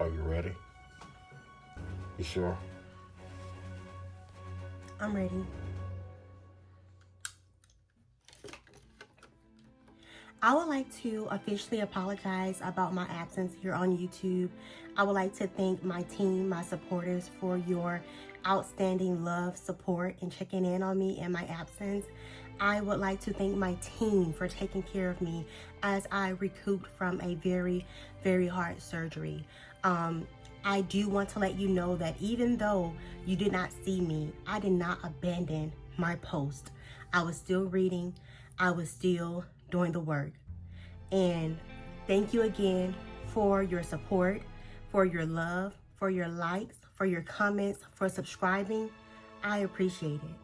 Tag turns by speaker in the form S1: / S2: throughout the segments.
S1: Are you ready? You sure?
S2: I'm ready. I would like to officially apologize about my absence here on YouTube. I would like to thank my team, my supporters, for your outstanding love, support, and checking in on me in my absence. I would like to thank my team for taking care of me as I recouped from a very, very hard surgery. I do want to let you know that even though you did not see me, I did not abandon my post. I was still reading. I was still doing the work. And thank you again for your support, for your love, for your likes, for your comments, for subscribing. I appreciate it.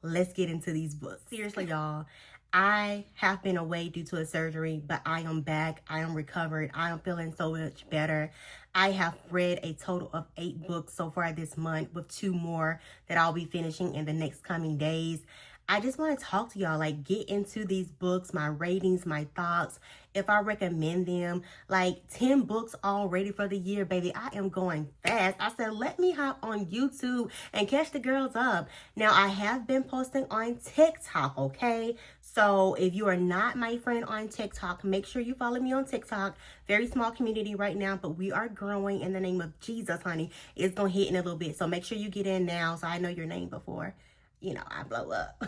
S2: Let's get into these books. Seriously, y'all, I have been away due to a surgery, but I am back. I am recovered. I am feeling so much better. I have read a total of 8 books so far this month, with 2 more that I'll be finishing in the next coming days. I just want to talk to y'all, like, get into these books, my ratings, my thoughts, if I recommend them. Like, 10 books already for the year, baby. I am going fast. I said, let me hop on YouTube and catch the girls up. Now, I have been posting on TikTok, okay? So if you are not my friend on TikTok, make sure you follow me on TikTok. Very small community right now, but we are growing in the name of Jesus, honey. It's going to hit in a little bit. So make sure you get in now so I know your name before, you know, I blow up.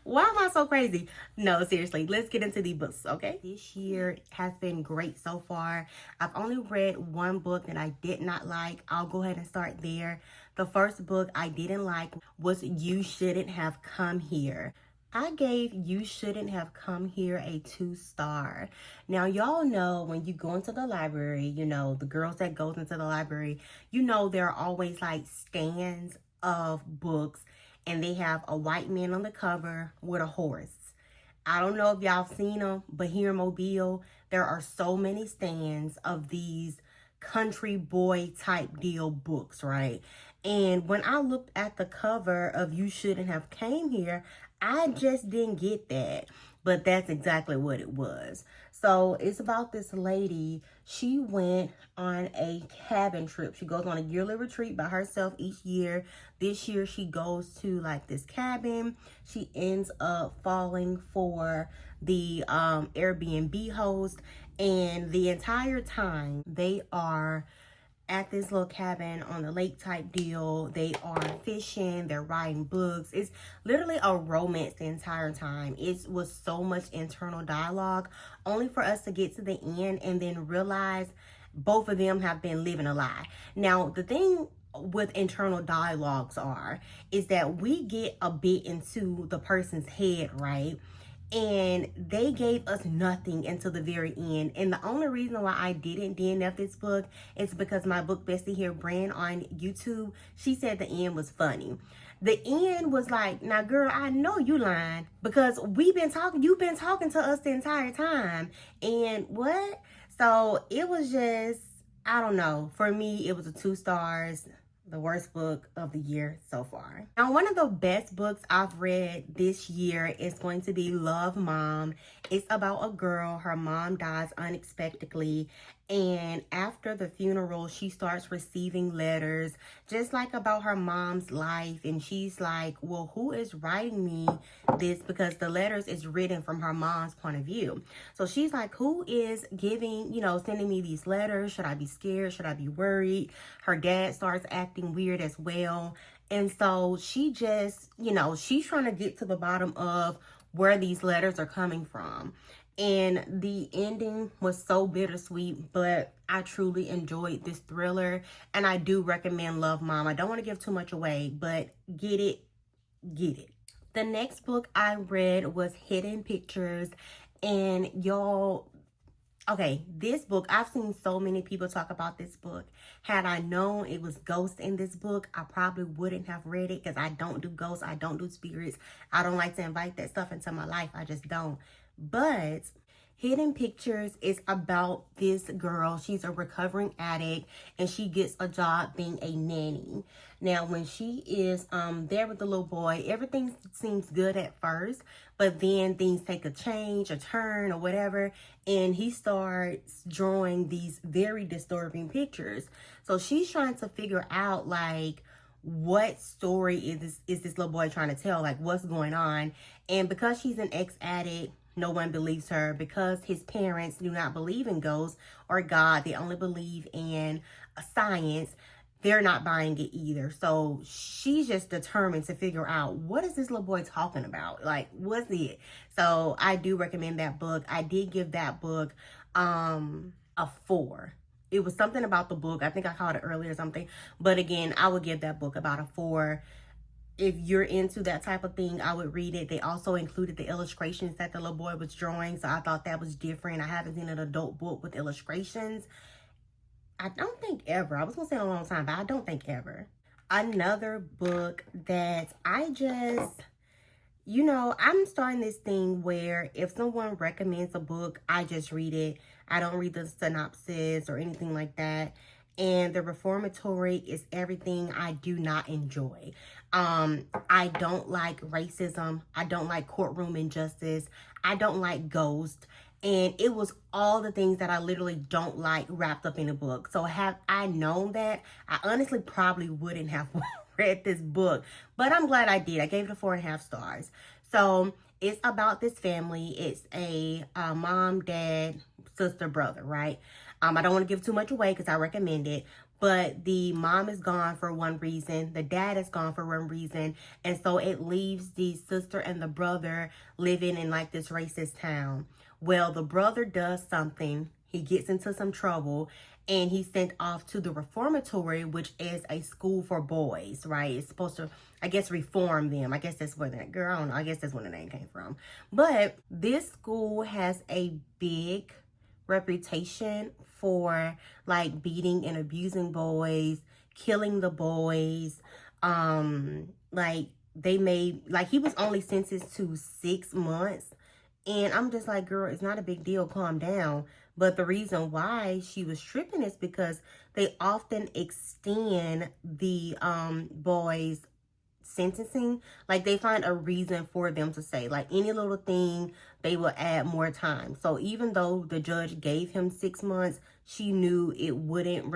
S2: Why am I so crazy? No, seriously, let's get into the books, okay? This year has been great so far. I've only read 1 book that I did not like. I'll go ahead and start there. The first book I didn't like was You Shouldn't Have Come Here. I gave You Shouldn't Have Come Here a 2-star. Now, y'all know when you go into the library, you know, the girls that goes into the library, you know, there are always like stands of books, and they have a white man on the cover with a horse. I don't know if y'all seen them, but here in Mobile, there are so many stands of these country boy type deal books, right? And when I looked at the cover of You Shouldn't Have Came Here, I just didn't get that. But that's exactly what it was. So it's about this lady. She went on a cabin trip. She goes on a yearly retreat by herself each year. This year she goes to like this cabin. She ends up falling for the Airbnb host. And the entire time they are at this little cabin on the lake type deal, they are fishing, they're writing books. It's literally a romance the entire time. It was so much internal dialogue, only for us to get to the end and then realize both of them have been living a lie. Now, the thing with internal dialogues is that we get a bit into the person's head, right? And they gave us nothing until the very end. And the only reason why I didn't DNF this book is because my book bestie here, Brand, on YouTube, she said the end was funny. The end was like, now girl, I know you lying, because you've been talking to us the entire time. And what? So it was just, I don't know. For me, it was a 2 stars. The worst book of the year so far. Now, one of the best books I've read this year is going to be Love, Mom. It's about a girl. Her mom dies unexpectedly, and after the funeral, she starts receiving letters just like about her mom's life. And she's like, well, who is writing me this? Because the letters is written from her mom's point of view. So she's like, who is giving, sending me these letters? Should I be scared? Should I be worried? Her dad starts acting weird as well. And so she just, she's trying to get to the bottom of where these letters are coming from. And the ending was so bittersweet, but I truly enjoyed this thriller. And I do recommend Love, Mom. I don't want to give too much away, but get it. The next book I read was Hidden Pictures. And y'all, okay, this book, I've seen so many people talk about this book. Had I known it was ghosts in this book, I probably wouldn't have read it, because I don't do ghosts. I don't do spirits. I don't like to invite that stuff into my life. I just don't. But Hidden Pictures is about this girl. She's a recovering addict and she gets a job being a nanny. Now, when she is there with the little boy, everything seems good at first, but then things take a change, a turn, or whatever, and he starts drawing these very disturbing pictures. So she's trying to figure out, like, what story is this little boy trying to tell? Like, what's going on? And because she's an ex-addict, no one believes her. Because his parents do not believe in ghosts or God, they only believe in science, they're not buying it either. So she's just determined to figure out, what is this little boy talking about? Like, what's it? So I do recommend that book. I did give that book a 4. It was something about the book. I think I called it earlier or something. But again, I would give that book about a 4. If you're into that type of thing, I would read it. They also included the illustrations that the little boy was drawing. So I thought that was different. I haven't seen an adult book with illustrations. I don't think ever. I was going to say a long time, but I don't think ever. Another book that I just, you know, I'm starting this thing where if someone recommends a book, I just read it. I don't read the synopsis or anything like that. And The Reformatory is everything I do not enjoy. I don't like racism. I don't like courtroom injustice. I don't like ghosts. And it was all the things that I literally don't like wrapped up in a book. So have I known that, I honestly probably wouldn't have read this book. But I'm glad I did. I gave it a 4.5 stars. So it's about this family. It's a mom, dad, sister, brother, right? I don't want to give too much away because I recommend it. But the mom is gone for one reason. The dad is gone for one reason. And so it leaves the sister and the brother living in like this racist town. Well, the brother does something. He gets into some trouble and he's sent off to the reformatory, which is a school for boys, right? It's supposed to, I guess, reform them. I guess that's where that girl, I don't know. I guess that's where the name came from. But this school has a big reputation for like beating and abusing boys, killing the boys. Like they made, like he was only sentenced to 6 months. And I'm just like, girl, it's not a big deal. Calm down. But the reason why she was tripping is because they often extend the boys' sentencing. Like they find a reason for them to say, like any little thing, they will add more time. So even though the judge gave him 6 months, she knew it wouldn't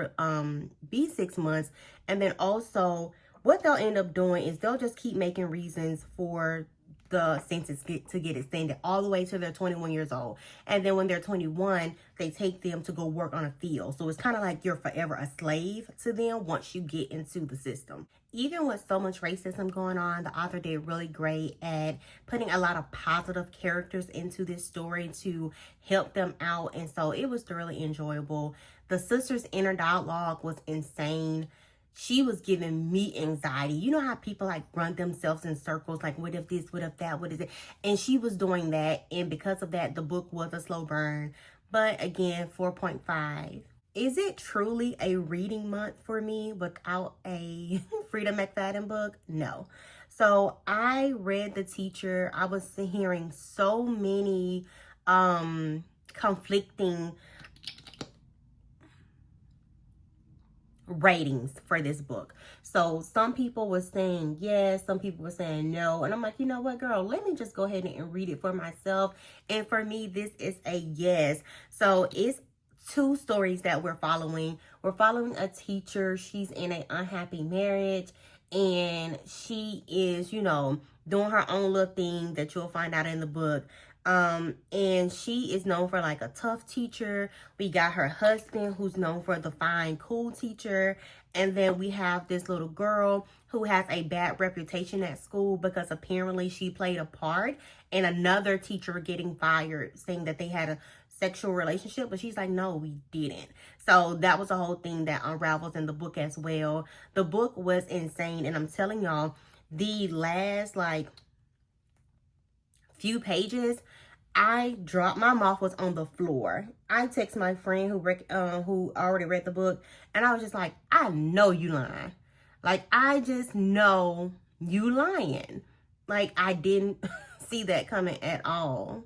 S2: be 6 months. And then also what they'll end up doing is they'll just keep making reasons for the sentence to get extended all the way to they're 21 years old. And then when they're 21, they take them to go work on a field. So it's kind of like you're forever a slave to them once you get into the system. Even with so much racism going on, the author did really great at putting a lot of positive characters into this story to help them out. And so it was thoroughly enjoyable. The sisters' inner dialogue was insane. She was giving me anxiety. You know how people like run themselves in circles, like what if this, what if that, what is it? And she was doing that. And because of that, the book was a slow burn. But again, 4.5. Is it truly a reading month for me without a Frida McFadden book? No. So I read The Teacher. I was hearing so many conflicting ratings for this book. So some people were saying yes, some people were saying no, and I'm like, you know what, girl, let me just go ahead and read it for myself. And for me, this is a yes. So it's 2 stories that we're following. We're following a teacher. She's in an unhappy marriage and she is, you know, doing her own little thing that you'll find out in the book. And she is known for like a tough teacher. We got her husband who's known for the fine, cool teacher. And then we have this little girl who has a bad reputation at school because apparently she played a part in another teacher getting fired, saying that they had a sexual relationship. But she's like, no, we didn't. So that was a whole thing that unravels in the book as well. The book was insane. And I'm telling y'all, the last like few pages, I dropped, my mouth was on the floor. I text my friend who already read the book, and I was just like, I know you lying. Like, I just know you lying. Like, I didn't see that coming at all.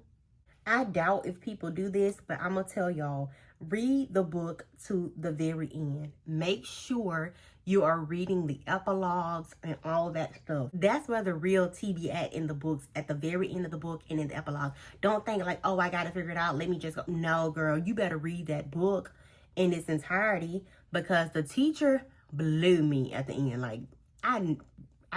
S2: I doubt if people do this, but I'm going to tell y'all, read the book to the very end. Make sure you are reading the epilogues and all that stuff. That's where the real tea be at in the books, at the very end of the book and in the epilogue. Don't think like, oh, I got to figure it out. Let me just go. No, girl, you better read that book in its entirety, because the teacher blew me at the end. Like, I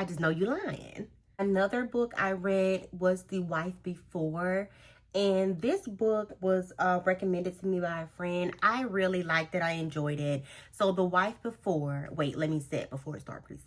S2: just know you lying. Another book I read was The Wife Before. And this book was recommended to me by a friend. I really liked it. I enjoyed it. So The Wife Before, wait, let me say it before it starts, please.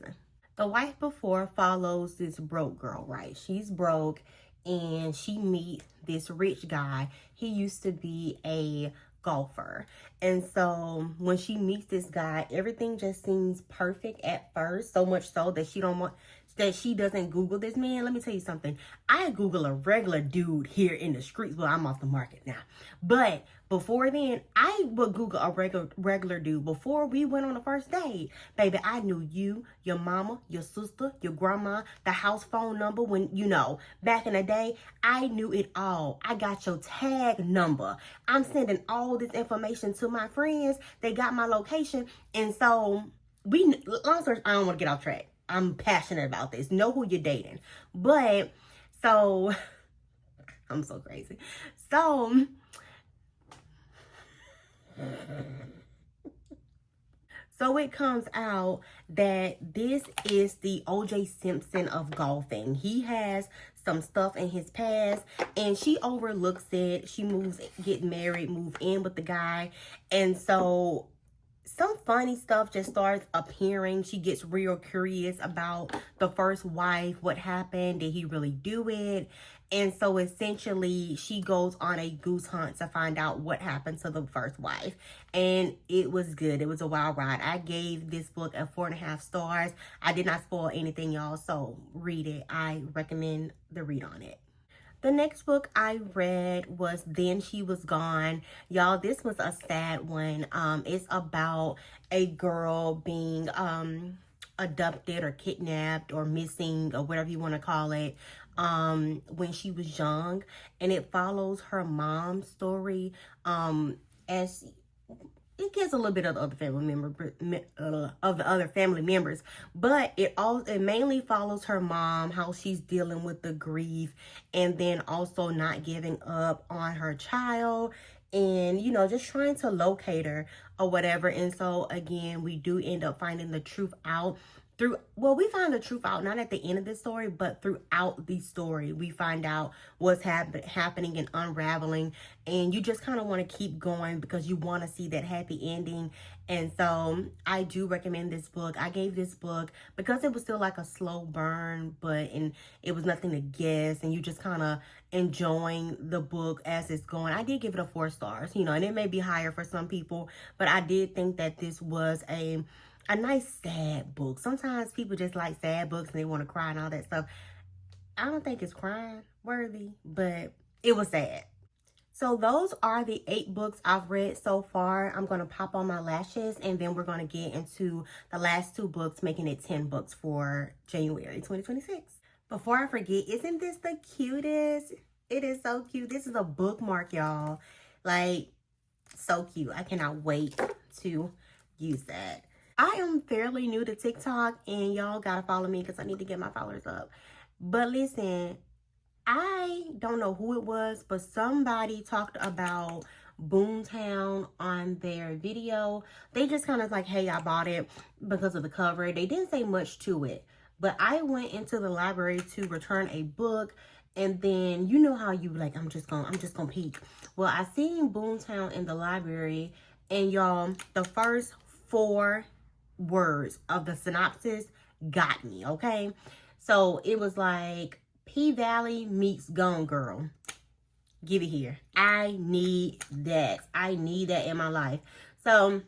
S2: The Wife Before follows this broke girl, right? She's broke and she meets this rich guy. He used to be a golfer. And so when she meets this guy, everything just seems perfect at first. So much so that she doesn't Google this man. Let me tell you something. I Google a regular dude here in the streets. Well, I'm off the market now. But before then, I would Google a regular dude. Before we went on the first date, baby, I knew you, your mama, your sister, your grandma, the house phone number. When, you know, back in the day, I knew it all. I got your tag number. I'm sending all this information to my friends. They got my location. And so, long story, I don't want to get off track. I'm passionate about this. Know who you're dating. But, so, I'm so crazy. So, it comes out that this is the O.J. Simpson of golfing. He has some stuff in his past, and she overlooks it. She get married, move in with the guy. And so some funny stuff just starts appearing. She gets real curious about the first wife. What happened? Did he really do it? And so essentially she goes on a goose hunt to find out what happened to the first wife. And it was good. It was a wild ride. I gave this book a 4.5 stars. I did not spoil anything, y'all. So read it. I recommend the read on it. The next book I read was Then She Was Gone. Y'all, this was a sad one. It's about a girl being abducted or kidnapped or missing or whatever you want to call it when she was young. And it follows her mom's story as it gives a little bit of the other family members, but it mainly follows her mom, how she's dealing with the grief, and then also not giving up on her child, and you know, just trying to locate her or whatever. And so again, we do end up finding the truth out we find the truth out not at the end of the story, but throughout the story we find out what's happening and unraveling, and you just kind of want to keep going because you want to see that happy ending. And so I do recommend this book. I gave this book because it was still like a slow burn, and it was nothing to guess, and you just kind of enjoying the book as it's going. I did give it a 4 stars, you know, and it may be higher for some people, but I did think that this was a nice sad book. Sometimes people just like sad books and they want to cry and all that stuff. I don't think it's crying worthy, but it was sad. So those are the 8 books I've read so far. I'm going to pop on my lashes and then we're going to get into the last 2 books, making it 10 books for January 2026. Before I forget, isn't this the cutest? It is so cute. This is a bookmark, y'all. Like, so cute. I cannot wait to use that. I am fairly new to TikTok, and y'all gotta follow me because I need to get my followers up. But listen, I don't know who it was, but somebody talked about Boomtown on their video. They just kind of like, hey, I bought it because of the cover. They didn't say much to it, but I went into the library to return a book, and then you know how you like, I'm just gonna peek. Well, I seen Boomtown in the library, and y'all, the first 4 words of the synopsis got me, okay? So it was like P-Valley meets Gone Girl. Give it here. I need that. I need that in my life. So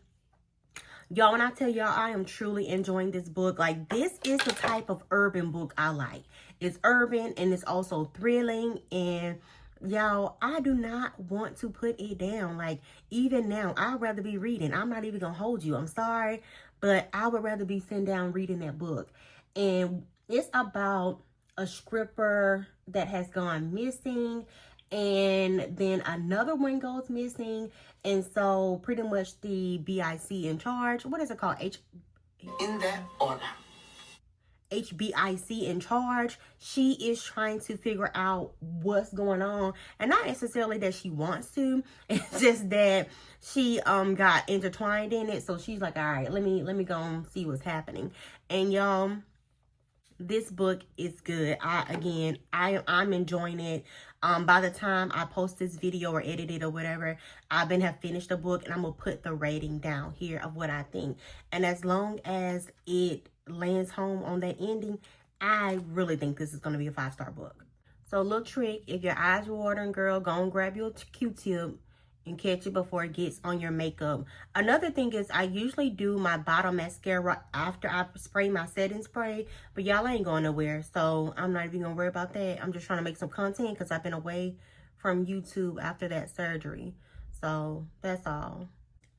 S2: y'all, when I tell y'all I am truly enjoying this book, like this is the type of urban book I like. It's urban and it's also thrilling, and y'all, I do not want to put it down. Like, even now, I'd rather be reading. I'm not even gonna hold you. I'm sorry, but I would rather be sitting down reading that book. And it's about a stripper that has gone missing, and then another one goes missing. And so pretty much the BIC in charge, what is it called?
S3: In that order.
S2: HBIC in charge, she is trying to figure out what's going on, and not necessarily that she wants to, it's just that she got intertwined in it. So she's like, all right, let me go and see what's happening. And y'all, this book is good. I'm enjoying it. By the time I post this video or edit it or whatever, I've been have finished the book, and I'm gonna put the rating down here of what I think. And as long as it lands home on that ending, I really think this is gonna be a 5-star book. So little trick, if your eyes are watering, girl, go and grab your Q-tip and catch it before it gets on your makeup. Another thing is, I usually do my bottom mascara after I spray my setting spray, but y'all ain't going nowhere, so I'm not even gonna worry about that. I'm just trying to make some content because I've been away from YouTube after that surgery. So that's all.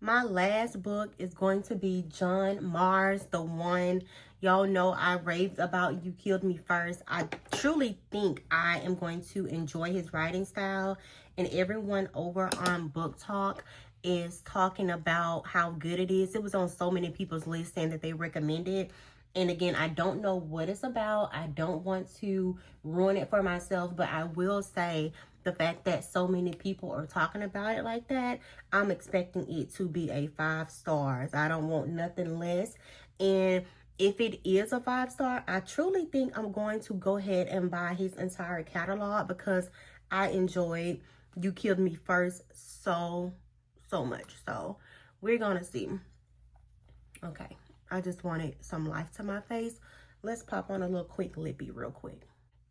S2: My last book is going to be John Mars, the One. Y'all know I raved about You Killed Me First. I truly think I am going to enjoy his writing style. And everyone over on Book Talk is talking about how good it is. It was on so many people's list saying that they recommend it. And again, I don't know what it's about. I don't want to ruin it for myself, but I will say the fact that so many people are talking about it like that, I'm expecting it to be a 5 stars. I don't want nothing less. And if it is a 5-star, I truly think I'm going to go ahead and buy his entire catalog because I enjoyed You Killed Me First so much. So we're gonna see. Okay, I just wanted some life to my face. Let's pop on a little quick lippy real quick.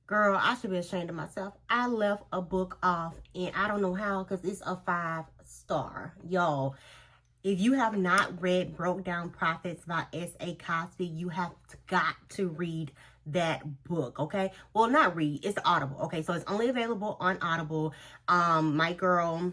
S2: Girl, I should be ashamed of myself. I left a book off, and I don't know how, because it's a 5-star. Y'all, if you have not read Broke Down Profits by S.A. Cosby, you have got to read that book, okay? Well, not read. It's Audible, okay? So it's only available on Audible. My girl,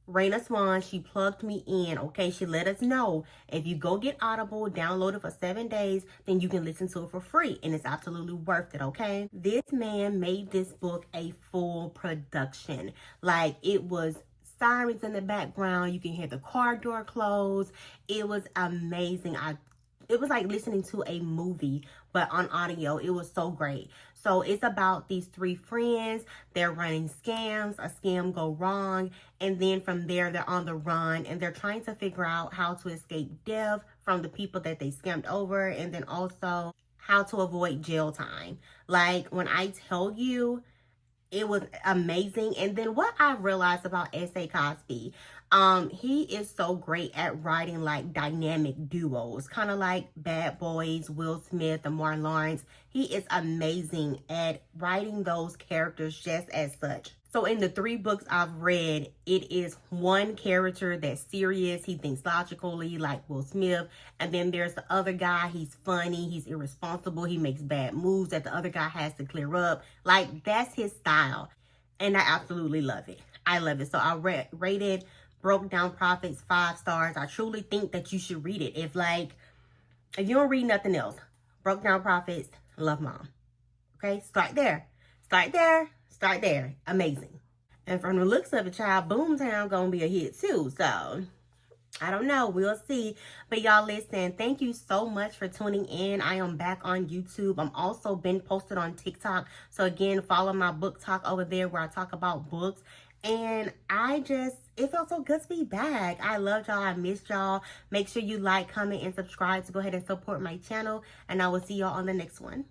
S2: Raina Swan, she plugged me in, okay? She let us know if you go get Audible, download it for 7 days, then you can listen to it for free, and it's absolutely worth it, okay? This man made this book a full production. Like, it was sirens in the background. You can hear the car door close. It was amazing. It was like listening to a movie, but on audio. It was so great. So it's about these 3 friends. They're running scams. A scam go wrong. And then from there, they're on the run. And they're trying to figure out how to escape death from the people that they scammed over. And then also how to avoid jail time. Like, when I tell you, it was amazing. And then what I realized about S.A. Cosby, he is so great at writing like dynamic duos, kind of like Bad Boys, Will Smith and Martin Lawrence. He is amazing at writing those characters just as such. So in the 3 books I've read, it is one character that's serious. He thinks logically like Will Smith. And then there's the other guy. He's funny. He's irresponsible. He makes bad moves that the other guy has to clear up. Like, that's his style. And I absolutely love it. I love it. So I rated Broke Down Profits 5 stars. I truly think that you should read it. If you don't read nothing else, Broke Down Profits, Love Mom. Okay, start there. Start there. Start there. Amazing. And from the looks of it, child, Boomtown gonna be a hit too. So I don't know. We'll see. But y'all, listen, thank you so much for tuning in. I am back on YouTube. I'm also been posted on TikTok. So again, follow my Book Talk over there where I talk about books. And it felt so good to be back. I loved y'all. I missed y'all. Make sure you like, comment, and subscribe to go ahead and support my channel. And I will see y'all on the next one.